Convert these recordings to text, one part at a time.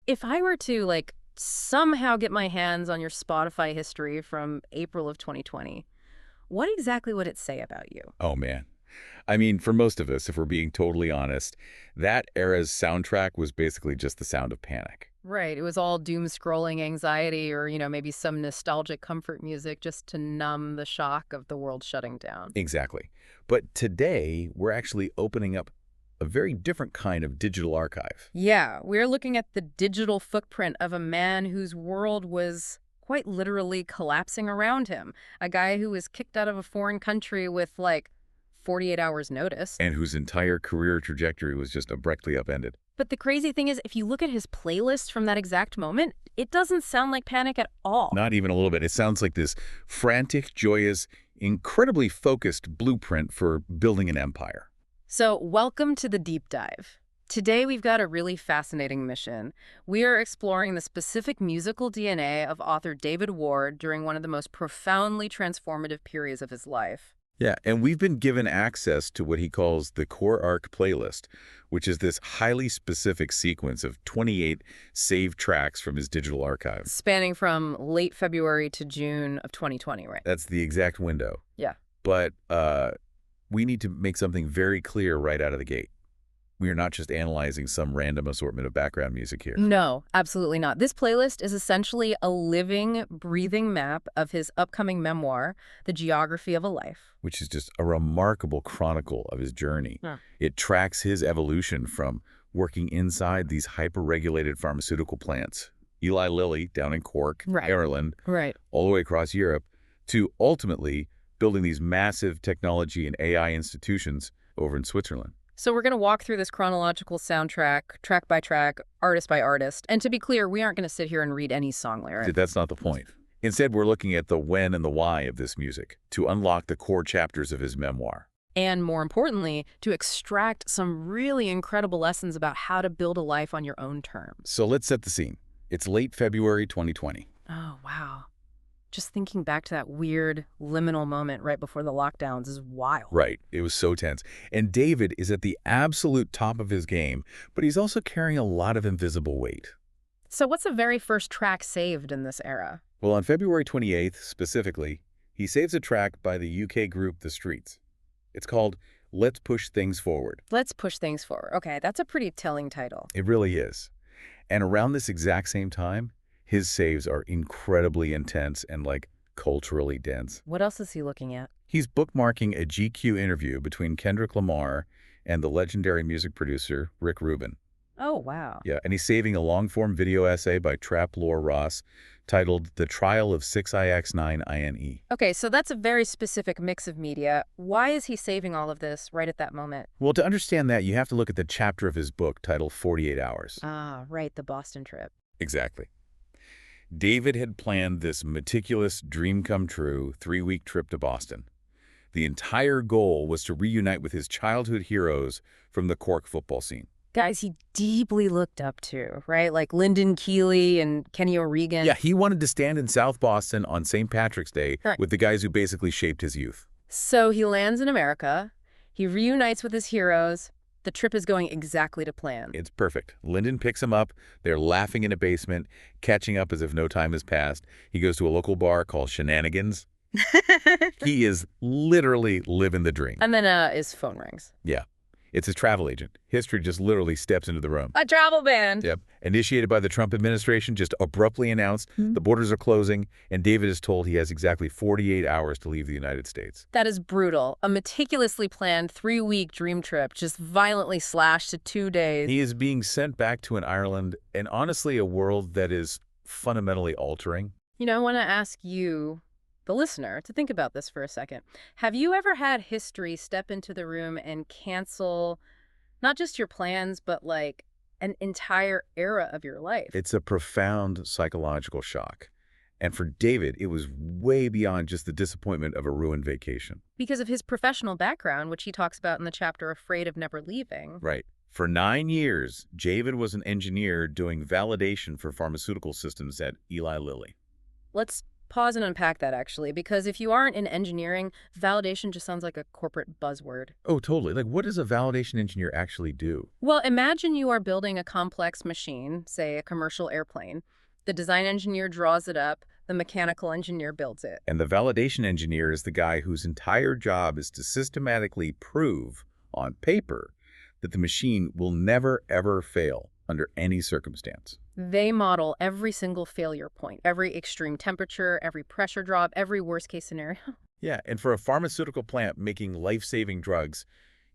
if I were to, like, somehow get my hands on your Spotify history from April of 2020, what exactly would it say about you? Oh, man. I mean, for most of us, if we're being totally honest, that era's soundtrack was basically just the sound of panic. Right. It was all doom-scrolling anxiety or, maybe some nostalgic comfort music just to numb the shock of the world shutting down. Exactly. But today, we're actually opening up a very different kind of digital archive. Yeah, we're looking at the digital footprint of a man whose world was quite literally collapsing around him. A guy who was kicked out of a foreign country with, like, 48 hours notice. And whose entire career trajectory was just abruptly upended. But the crazy thing is, if you look at his playlist from that exact moment, it doesn't sound like panic at all. Not even a little bit. It sounds like this frantic, joyous, incredibly focused blueprint for building an empire. So welcome to the deep dive. Today we've got a really fascinating mission. We are exploring the specific musical DNA of author David Ward during one of the most profoundly transformative periods of his life. Yeah, and we've been given access to what he calls the Core Arc playlist, which is this highly specific sequence of 28 saved tracks from his digital archive. Spanning from late February to June of 2020, right? That's the exact window. Yeah. But we need to make something very clear right out of the gate. We are not just analyzing some random assortment of background music here. No, absolutely not. This playlist is essentially a living, breathing map of his upcoming memoir, The Geography of a Life. Which is just a remarkable chronicle of his journey. Yeah. It tracks his evolution from working inside these hyper-regulated pharmaceutical plants, Eli Lilly down in Cork, Right. Ireland, Right. all the way across Europe, to ultimately building these massive technology and AI institutions over in Switzerland. So we're going to walk through this chronological soundtrack, track by track, artist by artist. And to be clear, we aren't going to sit here and read any song lyric. That's not the point. Instead, we're looking at the when and the why of this music to unlock the core chapters of his memoir. And more importantly, to extract some really incredible lessons about how to build a life on your own terms. So let's set the scene. It's late February 2020. Oh, wow. Just thinking back to that weird liminal moment right before the lockdowns is wild. Right. It was so tense. And David is at the absolute top of his game, but he's also carrying a lot of invisible weight. So what's the very first track saved in this era? Well, on February 28th, specifically, he saves a track by the UK group The Streets. It's called Let's Push Things Forward. Let's Push Things Forward. Okay, that's a pretty telling title. It really is. And around this exact same time, his saves are incredibly intense and, culturally dense. What else is he looking at? He's bookmarking a GQ interview between Kendrick Lamar and the legendary music producer Rick Rubin. Oh, wow. Yeah, and he's saving a long-form video essay by Trap Lore Ross titled The Trial of 6IX9INE. Okay, so that's a very specific mix of media. Why is he saving all of this right at that moment? Well, to understand that, you have to look at the chapter of his book titled 48 Hours. Ah, right, the Boston trip. Exactly. David had planned this meticulous, dream-come-true 3-week trip to Boston. The entire goal was to reunite with his childhood heroes from the Cork football scene. Guys he deeply looked up to, right? Like Lyndon Keeley and Kenny O'Regan. Yeah, he wanted to stand in South Boston on St. Patrick's Day with the guys who basically shaped his youth. So he lands in America. He reunites with his heroes. The trip is going exactly to plan. It's perfect. Lyndon picks him up. They're laughing in a basement, catching up as if no time has passed. He goes to a local bar called Shenanigans. He is literally living the dream. And then his phone rings. Yeah. It's his travel agent. History just literally steps into the room. A travel ban. Yep. Initiated by the Trump administration, just abruptly announced the borders are closing, and David is told he has exactly 48 hours to leave the United States. That is brutal. A meticulously planned 3-week dream trip just violently slashed to 2 days. He is being sent back to an Ireland and honestly a world that is fundamentally altering. I want to ask you, the listener, to think about this for a second. Have you ever had history step into the room and cancel not just your plans, but an entire era of your life? It's a profound psychological shock. And for David, it was way beyond just the disappointment of a ruined vacation. Because of his professional background, which he talks about in the chapter Afraid of Never Leaving. Right. For 9 years, David was an engineer doing validation for pharmaceutical systems at Eli Lilly. Let's pause and unpack that, actually, because if you aren't in engineering, validation just sounds like a corporate buzzword. Oh, totally. Like, what does a validation engineer actually do? Well, imagine you are building a complex machine, say a commercial airplane. The design engineer draws it up, the mechanical engineer builds it. And the validation engineer is the guy whose entire job is to systematically prove on paper that the machine will never, ever fail under any circumstance. They model every single failure point, every extreme temperature, every pressure drop, every worst-case scenario. Yeah, and for a pharmaceutical plant making life-saving drugs,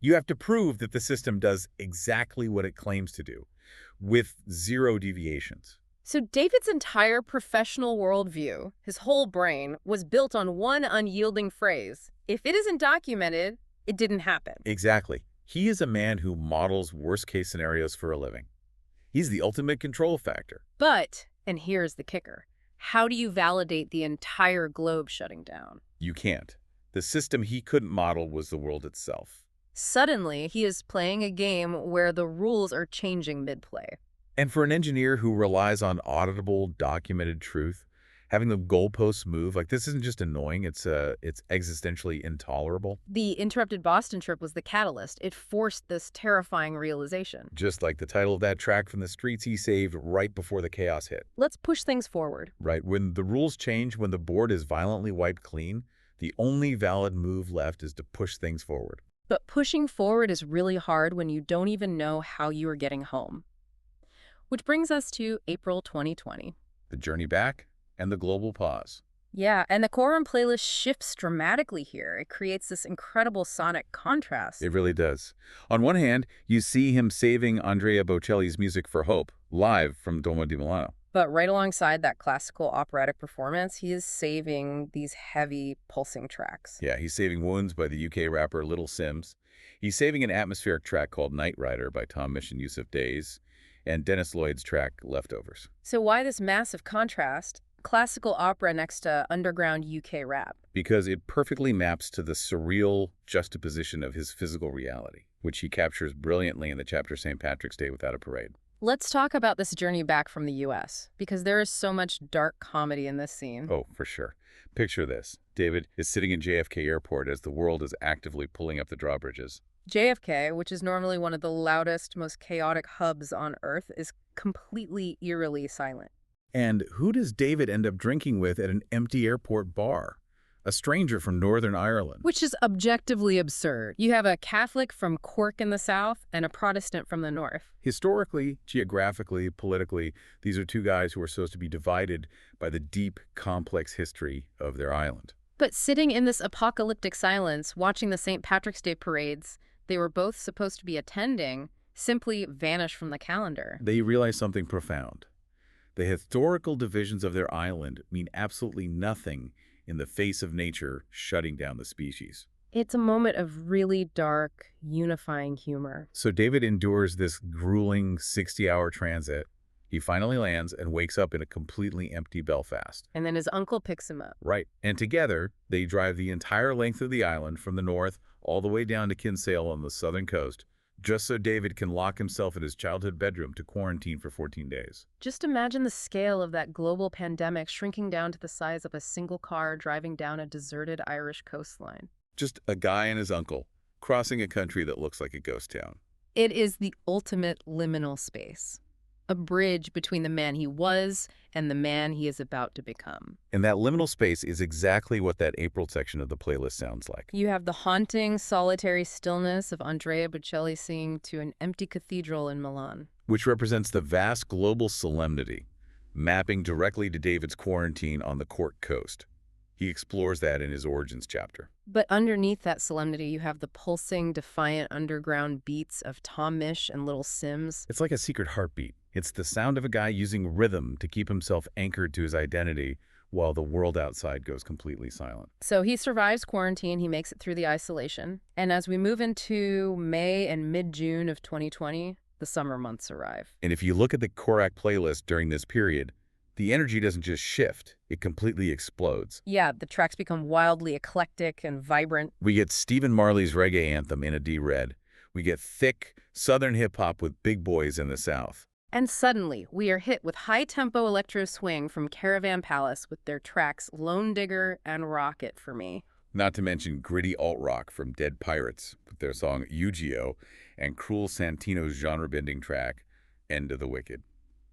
you have to prove that the system does exactly what it claims to do, with zero deviations. So David's entire professional worldview, his whole brain, was built on one unyielding phrase. If it isn't documented, it didn't happen. Exactly. He is a man who models worst-case scenarios for a living. He's the ultimate control factor. But, and here's the kicker, how do you validate the entire globe shutting down? You can't. The system he couldn't model was the world itself. Suddenly, he is playing a game where the rules are changing mid-play. And for an engineer who relies on auditable, documented truth, having the goalposts move, like this isn't just annoying, it's existentially intolerable. The interrupted Boston trip was the catalyst. It forced this terrifying realization. Just like the title of that track from the streets he saved right before the chaos hit. Let's push things forward. Right, when the rules change, when the board is violently wiped clean, the only valid move left is to push things forward. But pushing forward is really hard when you don't even know how you are getting home. Which brings us to April 2020. The journey back and the global pause. Yeah, and the Quorum playlist shifts dramatically here. It creates this incredible sonic contrast. It really does. On one hand, you see him saving Andrea Bocelli's Music for Hope, live from Duomo di Milano. But right alongside that classical operatic performance, he is saving these heavy, pulsing tracks. Yeah, he's saving Wounds by the UK rapper Little Sims. He's saving an atmospheric track called Night Rider by Tom Misch and Yusuf Days, and Dennis Lloyd's track Leftovers. So why this massive contrast? Classical opera next to underground UK rap. Because it perfectly maps to the surreal juxtaposition of his physical reality, which he captures brilliantly in the chapter St. Patrick's Day Without a Parade. Let's talk about this journey back from the U.S., because there is so much dark comedy in this scene. Oh, for sure. Picture this. David is sitting in JFK Airport as the world is actively pulling up the drawbridges. JFK, which is normally one of the loudest, most chaotic hubs on Earth, is completely eerily silent. And who does David end up drinking with at an empty airport bar? A stranger from Northern Ireland. Which is objectively absurd. You have a Catholic from Cork in the south and a Protestant from the north. Historically, geographically, politically, these are two guys who are supposed to be divided by the deep, complex history of their island. But sitting in this apocalyptic silence, watching the St. Patrick's Day parades they were both supposed to be attending, simply vanish from the calendar. They realize something profound. The historical divisions of their island mean absolutely nothing in the face of nature shutting down the species. It's a moment of really dark, unifying humor. So David endures this grueling 60-hour transit. He finally lands and wakes up in a completely empty Belfast. And then his uncle picks him up. Right. And together, they drive the entire length of the island from the north all the way down to Kinsale on the southern coast, just so David can lock himself in his childhood bedroom to quarantine for 14 days. Just imagine the scale of that global pandemic shrinking down to the size of a single car driving down a deserted Irish coastline. Just a guy and his uncle crossing a country that looks like a ghost town. It is the ultimate liminal space. A bridge between the man he was and the man he is about to become. And that liminal space is exactly what that April section of the playlist sounds like. You have the haunting, solitary stillness of Andrea Bocelli singing to an empty cathedral in Milan. Which represents the vast global solemnity, mapping directly to David's quarantine on the Cork coast. He explores that in his Origins chapter. But underneath that solemnity, you have the pulsing, defiant underground beats of Tom Misch and Little Sims. It's like a secret heartbeat. It's the sound of a guy using rhythm to keep himself anchored to his identity while the world outside goes completely silent. So he survives quarantine, he makes it through the isolation. And as we move into May and mid-June of 2020, the summer months arrive. And if you look at the Korak playlist during this period, the energy doesn't just shift, it completely explodes. Yeah, the tracks become wildly eclectic and vibrant. We get Stephen Marley's reggae anthem In a D Red. We get thick, southern hip-hop with big boys in the South. And suddenly, we are hit with high-tempo electro swing from Caravan Palace with their tracks Lone Digger and Rocket for me. Not to mention gritty alt-rock from Dead Pirates with their song Yu-Gi-Oh! And Cruel Santino's genre-bending track, End of the Wicked.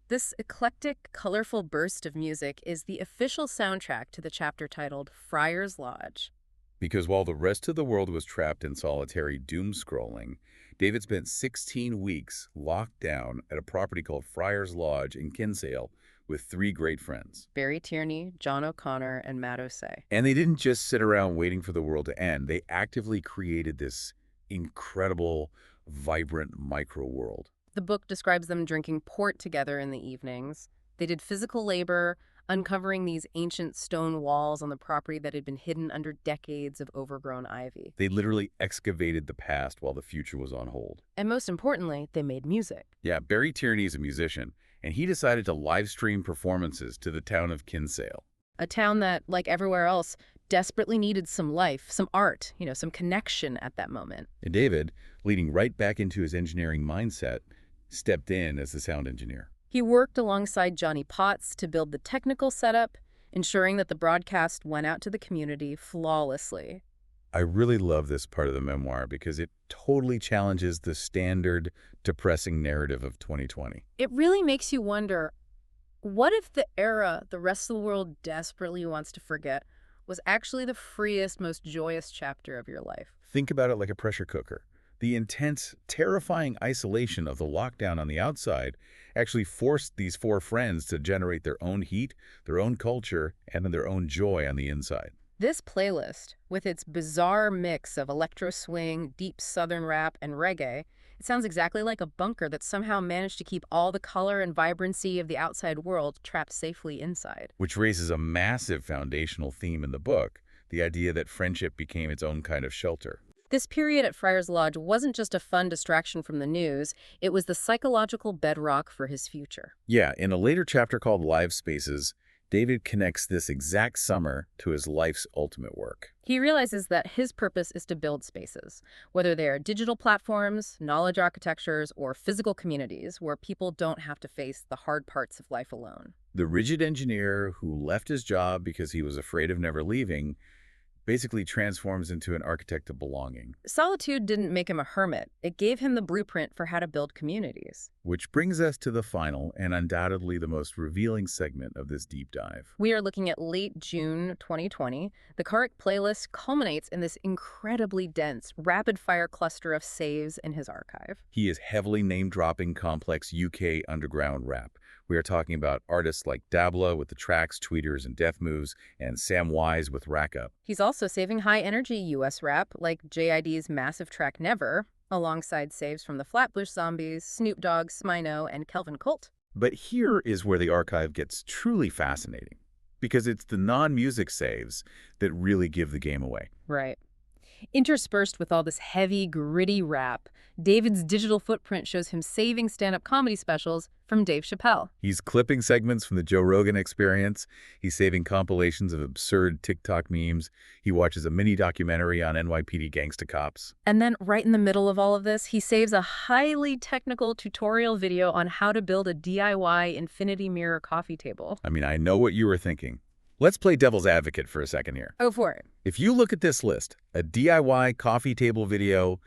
This eclectic, colorful burst of music is the official soundtrack to the chapter titled Friar's Lodge. Because while the rest of the world was trapped in solitary doom-scrolling, David spent 16 weeks locked down at a property called Friar's Lodge in Kinsale with three great friends. Barry Tierney, John O'Connor, and Matt Osei. And they didn't just sit around waiting for the world to end. They actively created this incredible, vibrant micro-world. The book describes them drinking port together in the evenings. They did physical labor, uncovering these ancient stone walls on the property that had been hidden under decades of overgrown ivy. They literally excavated the past while the future was on hold. And most importantly, they made music. Yeah, Barry Tierney is a musician, and he decided to live stream performances to the town of Kinsale. A town that, like everywhere else, desperately needed some life, some art, some connection at that moment. And David, leading right back into his engineering mindset, stepped in as the sound engineer. He worked alongside Johnny Potts to build the technical setup, ensuring that the broadcast went out to the community flawlessly. I really love this part of the memoir because it totally challenges the standard depressing narrative of 2020. It really makes you wonder, what if the era the rest of the world desperately wants to forget was actually the freest, most joyous chapter of your life? Think about it like a pressure cooker. The intense, terrifying isolation of the lockdown on the outside actually forced these four friends to generate their own heat, their own culture, and their own joy on the inside. This playlist, with its bizarre mix of electro swing, deep southern rap, and reggae, it sounds exactly like a bunker that somehow managed to keep all the color and vibrancy of the outside world trapped safely inside. Which raises a massive foundational theme in the book, the idea that friendship became its own kind of shelter. This period at Friar's Lodge wasn't just a fun distraction from the news, it was the psychological bedrock for his future. Yeah, in a later chapter called Live Spaces, David connects this exact summer to his life's ultimate work. He realizes that his purpose is to build spaces, whether they are digital platforms, knowledge architectures, or physical communities where people don't have to face the hard parts of life alone. The rigid engineer who left his job because he was afraid of never leaving basically transforms into an architect of belonging. Solitude didn't make him a hermit. It gave him the blueprint for how to build communities. Which brings us to the final and undoubtedly the most revealing segment of this deep dive. We are looking at late June 2020. The Cork playlist culminates in this incredibly dense, rapid-fire cluster of saves in his archive. He is heavily name-dropping complex UK underground rap. We are talking about artists like Dabla with the tracks, Tweeters, and Death Moves, and Sam Wise with Rack Up. He's also saving high-energy US rap, like JID's massive track Never, alongside saves from the Flatbush Zombies, Snoop Dogg, Smino, and Kelvin Colt. But here is where the archive gets truly fascinating, because it's the non-music saves that really give the game away. Right. Interspersed with all this heavy, gritty rap, David's digital footprint shows him saving stand-up comedy specials from Dave Chappelle. He's clipping segments from the Joe Rogan Experience. He's saving compilations of absurd TikTok memes. He watches a mini documentary on NYPD gangsta cops. And then right in the middle of all of this, he saves a highly technical tutorial video on how to build a DIY infinity mirror coffee table. I mean, I know what you were thinking. Let's play devil's advocate for a second here. Oh, for it. If you look at this list, a DIY coffee table video,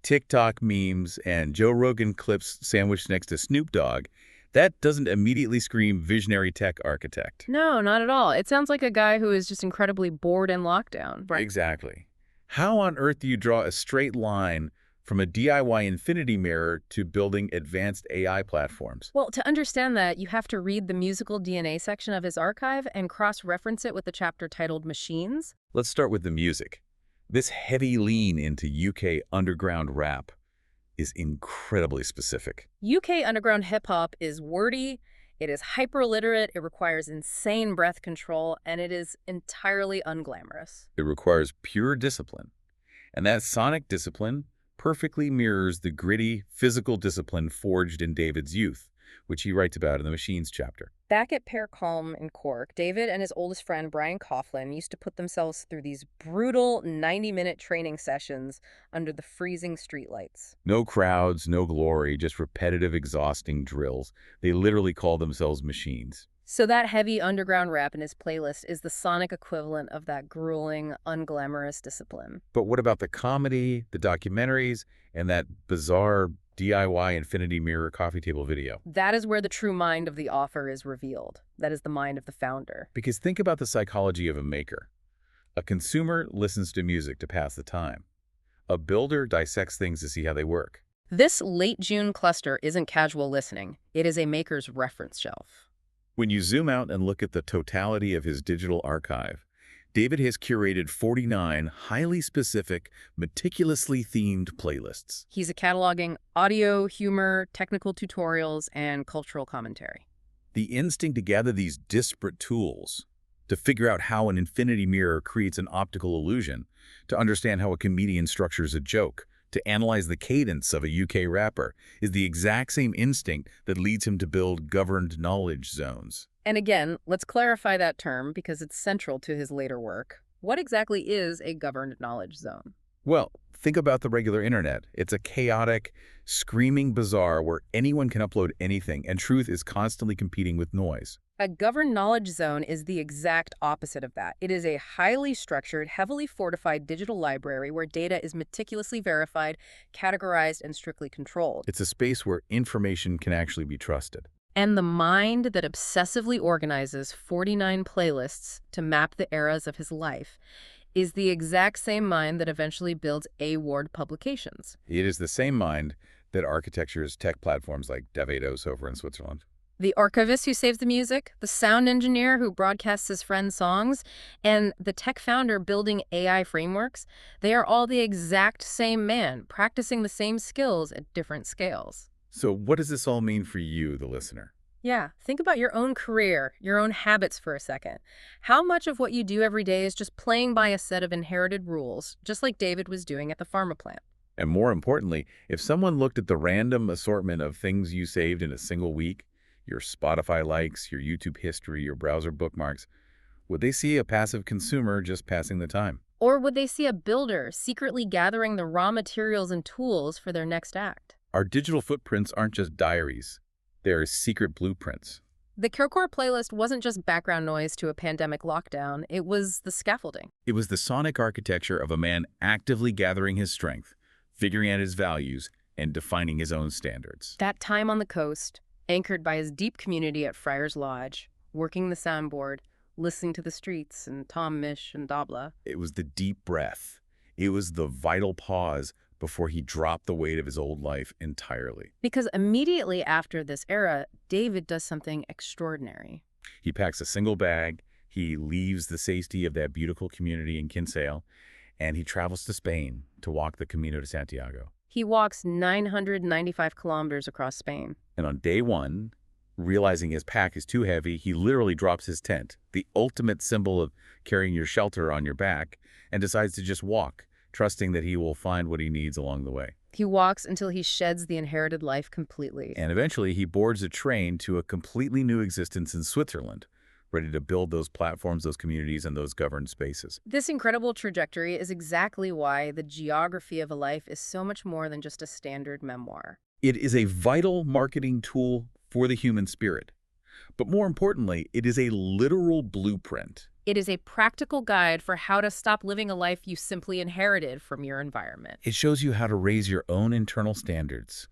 TikTok memes, and Joe Rogan clips sandwiched next to Snoop Dogg, that doesn't immediately scream visionary tech architect. No, not at all. It sounds like a guy who is just incredibly bored in lockdown. Right. Exactly. How on earth do you draw a straight line from a DIY infinity mirror to building advanced AI platforms? Well, to understand that, you have to read the musical DNA section of his archive and cross-reference it with the chapter titled Machines. Let's start with the music. This heavy lean into UK underground rap is incredibly specific. UK underground hip-hop is wordy, it is hyper-literate, it requires insane breath control, and it is entirely unglamorous. It requires pure discipline. And that sonic discipline perfectly mirrors the gritty, physical discipline forged in David's youth. which he writes about in the Machines chapter. Back at Pear Calm in Cork, David and his oldest friend, Brian Coughlin, used to put themselves through these brutal 90-minute training sessions under the freezing streetlights. No crowds, no glory, just repetitive, exhausting drills. They literally call themselves machines. So that heavy underground rap in his playlist is the sonic equivalent of that grueling, unglamorous discipline. But what about the comedy, the documentaries, and that bizarre DIY infinity mirror coffee table video? That is where the true mind of the author is revealed. That is the mind of the founder. Because think about the psychology of a maker. A consumer listens to music to pass the time. A builder dissects things to see how they work. This late June cluster isn't casual listening. It is a maker's reference shelf. When you zoom out and look at the totality of his digital archive, David has curated 49 highly specific, meticulously themed playlists. He's cataloging audio, humor, technical tutorials, and cultural commentary. The instinct to gather these disparate tools, to figure out how an infinity mirror creates an optical illusion, to understand how a comedian structures a joke, to analyze the cadence of a UK rapper, is the exact same instinct that leads him to build governed knowledge zones. And again, let's clarify that term because it's central to his later work. What exactly is a governed knowledge zone? Well, think about the regular internet. It's a chaotic, screaming bazaar where anyone can upload anything, and truth is constantly competing with noise. A governed knowledge zone is the exact opposite of that. It is a highly structured, heavily fortified digital library where data is meticulously verified, categorized, and strictly controlled. It's a space where information can actually be trusted. And the mind that obsessively organizes 49 playlists to map the eras of his life is the exact same mind that eventually builds A-Ward publications. It is the same mind that architectures tech platforms like Davidos over in Switzerland. The archivist who saves the music, the sound engineer who broadcasts his friend's songs, and the tech founder building AI frameworks, they are all the exact same man, practicing the same skills at different scales. So what does this all mean for you, the listener? Yeah, think about your own career, your own habits for a second. How much of what you do every day is just playing by a set of inherited rules, just like David was doing at the pharma plant? And more importantly, if someone looked at the random assortment of things you saved in a single week, your Spotify likes, your YouTube history, your browser bookmarks, would they see a passive consumer just passing the time? Or would they see a builder secretly gathering the raw materials and tools for their next act? Our digital footprints aren't just diaries. They're secret blueprints. The Kierkegaard playlist wasn't just background noise to a pandemic lockdown. It was the scaffolding. It was the sonic architecture of a man actively gathering his strength, figuring out his values, and defining his own standards. That time on the coast, anchored by his deep community at Friar's Lodge, working the soundboard, listening to the streets and Tom Misch and Dabla. It was the deep breath. It was the vital pause before he dropped the weight of his old life entirely. Because immediately after this era, David does something extraordinary. He packs a single bag, he leaves the safety of that beautiful community in Kinsale, and he travels to Spain to walk the Camino de Santiago. He walks 995 kilometers across Spain. And on day one, realizing his pack is too heavy, he literally drops his tent, the ultimate symbol of carrying your shelter on your back, and decides to just walk, trusting that he will find what he needs along the way. He walks until he sheds the inherited life completely. And eventually he boards a train to a completely new existence in Switzerland, ready to build those platforms, those communities, and those governed spaces. This incredible trajectory is exactly why The Geography of a Life is so much more than just a standard memoir. It is a vital marketing tool for the human spirit. But more importantly, it is a literal blueprint. It is a practical guide for how to stop living a life you simply inherited from your environment. It shows you how to raise your own internal standards,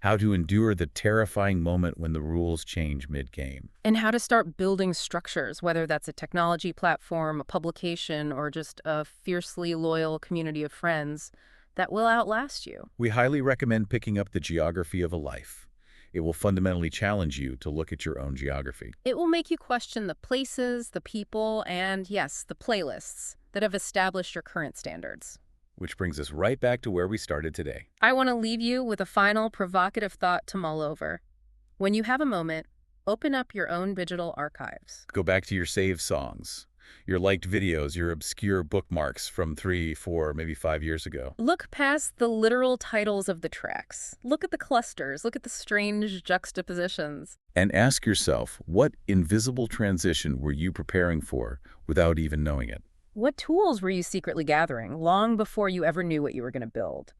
how to endure the terrifying moment when the rules change mid-game. And how to start building structures, whether that's a technology platform, a publication, or just a fiercely loyal community of friends that will outlast you. We highly recommend picking up The Geography of a Life. It will fundamentally challenge you to look at your own geography. It will make you question the places, the people, and yes, the playlists that have established your current standards. Which brings us right back to where we started today. I want to leave you with a final provocative thought to mull over. When you have a moment, open up your own digital archives. Go back to your saved songs. Your liked videos, your obscure bookmarks from 3, 4, maybe 5 years ago. Look past the literal titles of the tracks. Look at the clusters. Look at the strange juxtapositions. And ask yourself, what invisible transition were you preparing for without even knowing it? What tools were you secretly gathering long before you ever knew what you were going to build?